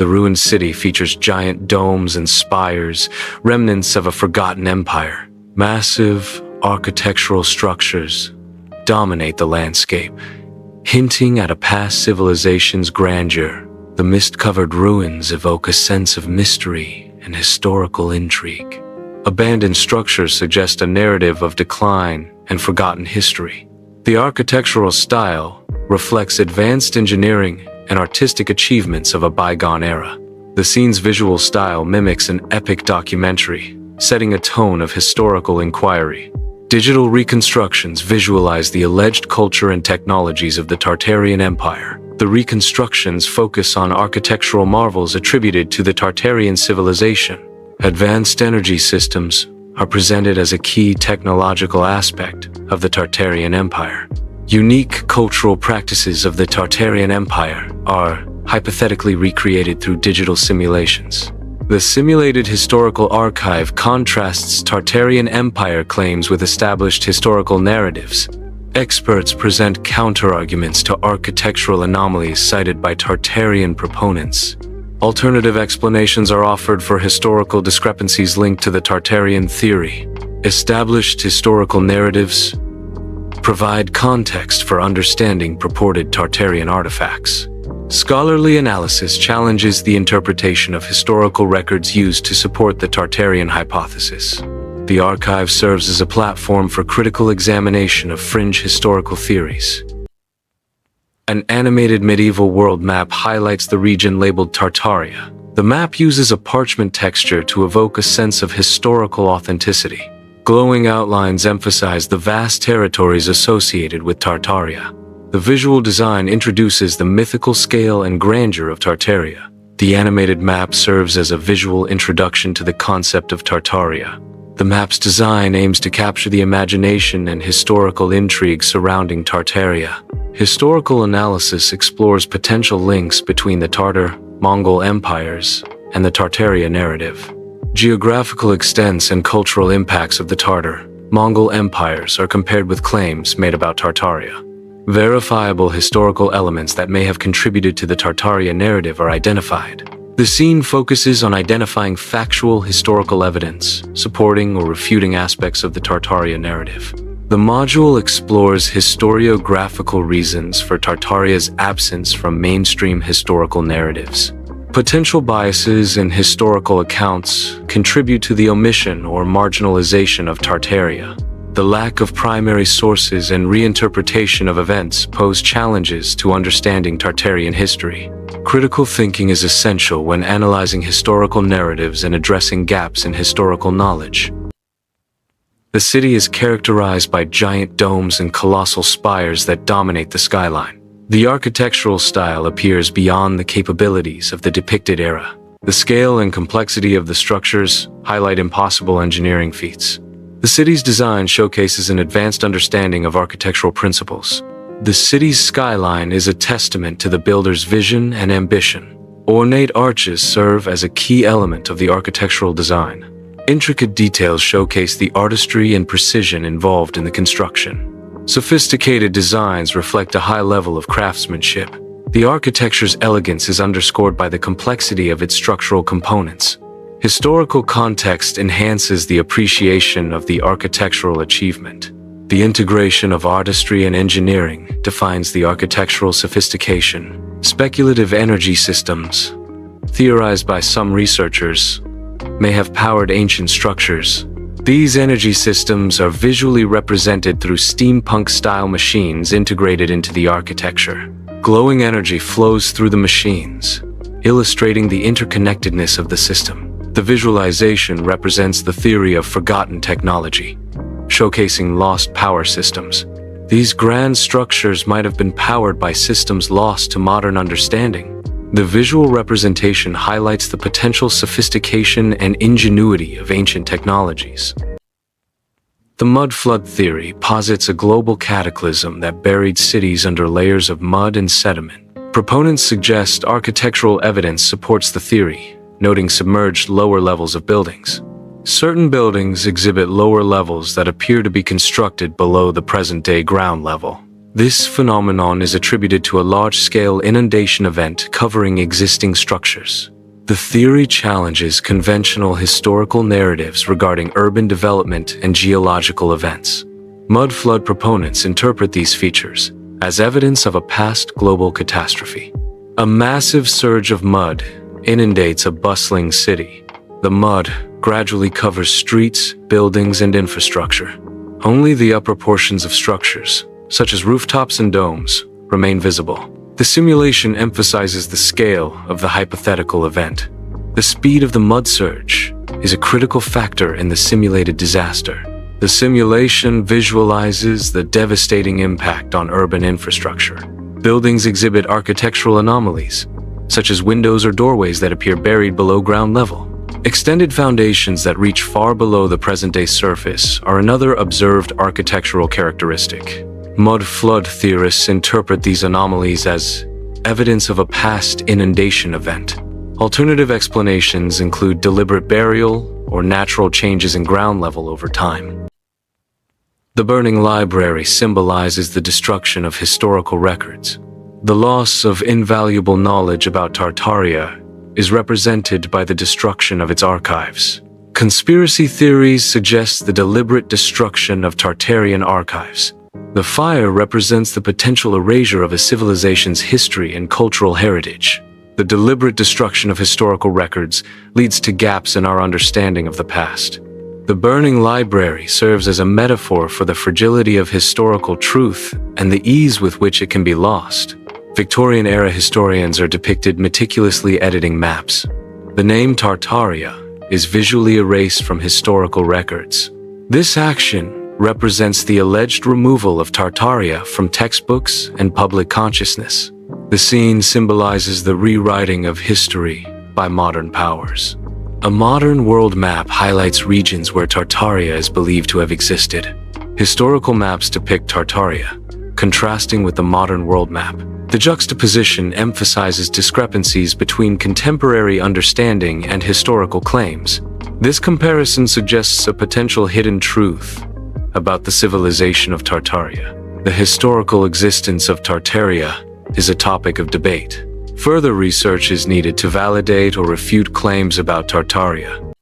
The ruined city features giant domes and spires, remnants of a forgotten empire. Massive architectural structures dominate the landscape, hinting at a past civilization's grandeur. The mist-covered ruins evoke a sense of mystery and historical intrigue. Abandoned structures suggest a narrative of decline and forgotten history. The architectural style reflects advanced engineering and artistic achievements of a bygone era. The scene's visual style mimics an epic documentary, setting a tone of historical inquiry. Digital reconstructions visualize the alleged culture and technologies of the Tartarian Empire. The reconstructions focus on architectural marvels attributed to the Tartarian civilization. Advanced energy systems are presented as a key technological aspect of the Tartarian Empire. Unique cultural practices of the Tartarian Empire are hypothetically recreated through digital simulations. The simulated historical archive contrasts Tartarian Empire claims with established historical narratives. Experts present counter-arguments to architectural anomalies cited by Tartarian proponents. Alternative explanations are offered for historical discrepancies linked to the Tartarian theory. Established historical narratives provide context for understanding purported Tartarian artifacts. Scholarly analysis challenges the interpretation of historical records used to support the Tartarian hypothesis. The archive serves as a platform for critical examination of fringe historical theories. An animated medieval world map highlights the region labeled Tartaria. The map uses a parchment texture to evoke a sense of historical authenticity. Glowing outlines emphasize the vast territories associated with Tartaria. The visual design introduces the mythical scale and grandeur of Tartaria. The animated map serves as a visual introduction to the concept of Tartaria. The map's design aims to capture the imagination and historical intrigue surrounding Tartaria. Historical analysis explores potential links between the Tartar-Mongol empires and the Tartaria narrative. Geographical extents and cultural impacts of the Tartar-Mongol empires are compared with claims made about Tartaria. Verifiable historical elements that may have contributed to the Tartaria narrative are identified. The scene focuses on identifying factual historical evidence, supporting or refuting aspects of the Tartaria narrative. The module explores historiographical reasons for Tartaria's absence from mainstream historical narratives. Potential biases in historical accounts contribute to the omission or marginalization of Tartaria. The lack of primary sources and reinterpretation of events pose challenges to understanding Tartarian history. Critical thinking is essential when analyzing historical narratives and addressing gaps in historical knowledge. The city is characterized by giant domes and colossal spires that dominate the skyline. The architectural style appears beyond the capabilities of the depicted era. The scale and complexity of the structures highlight impossible engineering feats. The city's design showcases an advanced understanding of architectural principles. The city's skyline is a testament to the builder's vision and ambition. Ornate arches serve as a key element of the architectural design. Intricate details showcase the artistry and precision involved in the construction. Sophisticated designs reflect a high level of craftsmanship. The architecture's elegance is underscored by the complexity of its structural components. Historical context enhances the appreciation of the architectural achievement. The integration of artistry and engineering defines the architectural sophistication. Speculative energy systems, theorized by some researchers, may have powered ancient structures. These energy systems are visually represented through steampunk-style machines integrated into the architecture. Glowing energy flows through the machines, illustrating the interconnectedness of the system. The visualization represents the theory of forgotten technology, showcasing lost power systems. These grand structures might have been powered by systems lost to modern understanding. The visual representation highlights the potential sophistication and ingenuity of ancient technologies. The mud flood theory posits a global cataclysm that buried cities under layers of mud and sediment. Proponents suggest architectural evidence supports the theory, noting submerged lower levels of buildings. Certain buildings exhibit lower levels that appear to be constructed below the present-day ground level. This phenomenon is attributed to a large-scale inundation event covering existing structures. The theory challenges conventional historical narratives regarding urban development and geological events. Mud flood proponents interpret these features as evidence of a past global catastrophe. A massive surge of mud inundates a bustling city. The mud gradually covers streets, buildings, and infrastructure. Only the upper portions of structures, such as rooftops and domes, remain visible. The simulation emphasizes the scale of the hypothetical event. The speed of the mud surge is a critical factor in the simulated disaster. The simulation visualizes the devastating impact on urban infrastructure. Buildings exhibit architectural anomalies, such as windows or doorways that appear buried below ground level. Extended foundations that reach far below the present-day surface are another observed architectural characteristic. Mud flood theorists interpret these anomalies as evidence of a past inundation event. Alternative explanations include deliberate burial or natural changes in ground level over time. The burning library symbolizes the destruction of historical records. The loss of invaluable knowledge about Tartaria is represented by the destruction of its archives. Conspiracy theories suggest the deliberate destruction of Tartarian archives. The fire represents the potential erasure of a civilization's history and cultural heritage. The deliberate destruction of historical records leads to gaps in our understanding of the past. The burning library serves as a metaphor for the fragility of historical truth and the ease with which it can be lost. Victorian-era historians are depicted meticulously editing maps. The name Tartaria is visually erased from historical records. This action represents the alleged removal of Tartaria from textbooks and public consciousness. The scene symbolizes the rewriting of history by modern powers. A modern world map highlights regions where Tartaria is believed to have existed. Historical maps depict Tartaria, contrasting with the modern world map. The juxtaposition emphasizes discrepancies between contemporary understanding and historical claims. This comparison suggests a potential hidden truth about the civilization of Tartaria. The historical existence of Tartaria is a topic of debate. Further research is needed to validate or refute claims about Tartaria.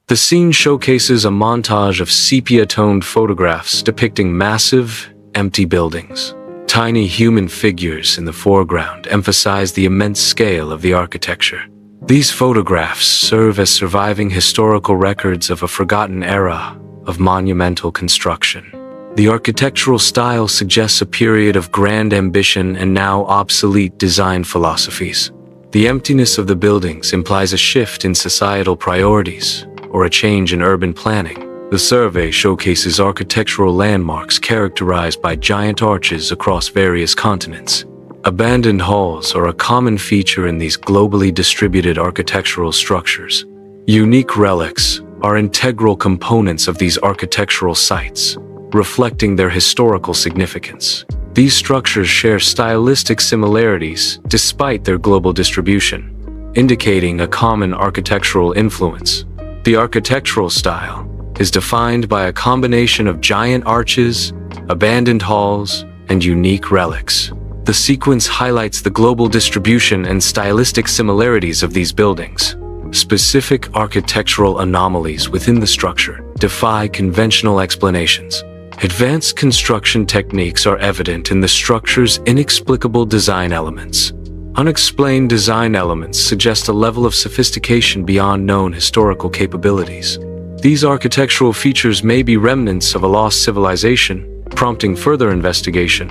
The scene showcases a montage of sepia-toned photographs depicting massive, empty buildings. Tiny human figures in the foreground emphasize the immense scale of the architecture. These photographs serve as surviving historical records of a forgotten era of monumental construction. The architectural style suggests a period of grand ambition and now obsolete design philosophies. The emptiness of the buildings implies a shift in societal priorities or a change in urban planning. The survey showcases architectural landmarks characterized by giant arches across various continents. Abandoned halls are a common feature in these globally distributed architectural structures. Unique relics are integral components of these architectural sites, reflecting their historical significance. These structures share stylistic similarities despite their global distribution, indicating a common architectural influence. The architectural style is defined by a combination of giant arches, abandoned halls, and unique relics. The sequence highlights the global distribution and stylistic similarities of these buildings. Specific architectural anomalies within the structure defy conventional explanations. Advanced construction techniques are evident in the structure's inexplicable design elements. Unexplained design elements suggest a level of sophistication beyond known historical capabilities. These architectural features may be remnants of a lost civilization, prompting further investigation.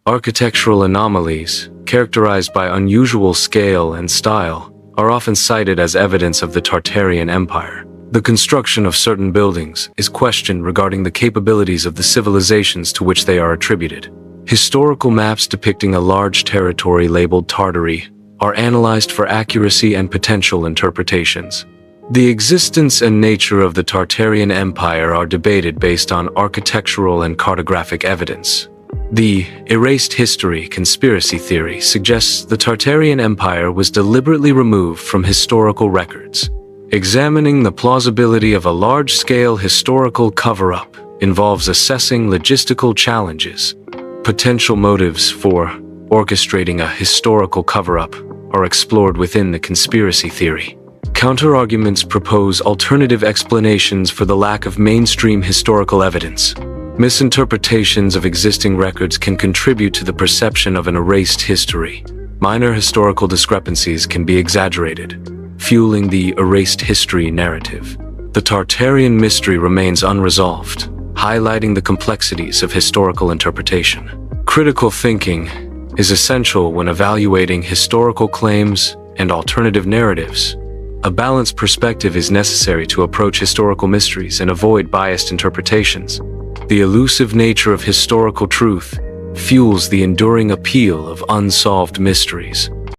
Architectural anomalies, characterized by unusual scale and style, are often cited as evidence of the Tartarian Empire. The construction of certain buildings is questioned regarding the capabilities of the civilizations to which they are attributed. Historical maps depicting a large territory labeled Tartary are analyzed for accuracy and potential interpretations. The existence and nature of the Tartarian Empire are debated based on architectural and cartographic evidence. The erased history conspiracy theory suggests the Tartarian Empire was deliberately removed from historical records. Examining the plausibility of a large-scale historical cover-up involves assessing logistical challenges. Potential motives for orchestrating a historical cover-up are explored within the conspiracy theory. Counterarguments propose alternative explanations for the lack of mainstream historical evidence. Misinterpretations of existing records can contribute to the perception of an erased history. Minor historical discrepancies can be exaggerated, fueling the erased history narrative. The Tartarian mystery remains unresolved, highlighting the complexities of historical interpretation. Critical thinking is essential when evaluating historical claims and alternative narratives. A balanced perspective is necessary to approach historical mysteries and avoid biased interpretations. The elusive nature of historical truth fuels the enduring appeal of unsolved mysteries.